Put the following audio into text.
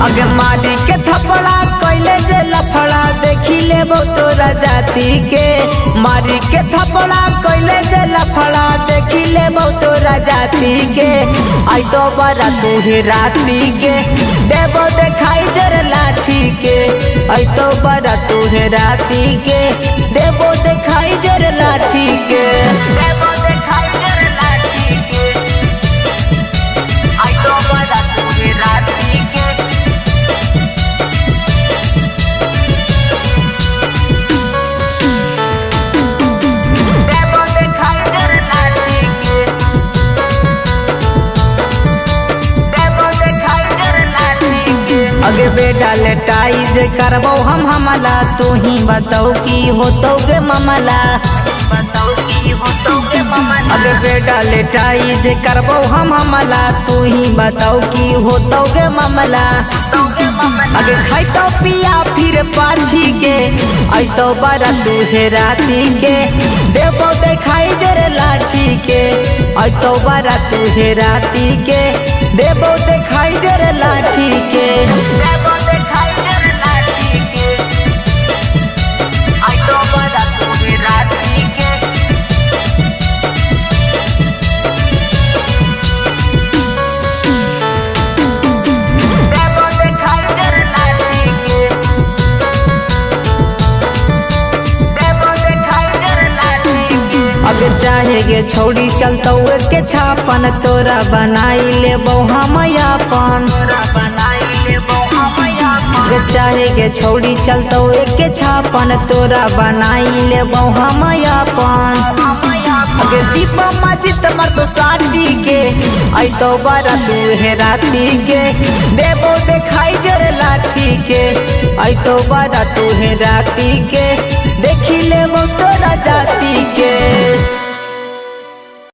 अगे मारी के थपड़ा कैले जे लफड़ा देखी लेबो तोरा जाति के। मारी के थपड़ा कैले जे लफड़ा देखी लेबो तोरा जाति के। आई तो बरा तुहे राती के देबो देखाई जर लाठी के। आई तो बरा तुहे राती के देबो देखाई जर लाठी के। देबो देखाई जर लाठी के। आई तो बरा तुहे राती के। अगे बेटा लेटाई जे करबो हम हमला तू ही बताओ की होतो गे मामला। बताओ की होतो गे मामला। अगे बेटा लेटाई जे करबो हम हमला तू ही बताओ की होतो गे मामला। अगे खाई तो पिया फिर पाछी के आई तो बरा तुहे राती के। देबो देखाई जरे लाठी के आई तो बरा तुहे राती के। देबो देखाई जरे लाठी के। देबो देखाई जरे लाठी के आई तो बरा तुहे राती के। देबो देखाई जरे लाठी के। देबो देखाई जरे लाठी के। अगे चाहे गे छोड़ी चलतो के छापन तोरा बनाई लेबो हम अपन। चाहे गे छोड़ी चलतो के छापन तोरा बनाई लेबो हम अपन। अगे दीपा मजित मर तो शादी के आई तो बरा तुहे राती के। देबो देखाई जर लाठी के आई तो बरा तुहे राती के। देखी लेबो तोरा जाति के।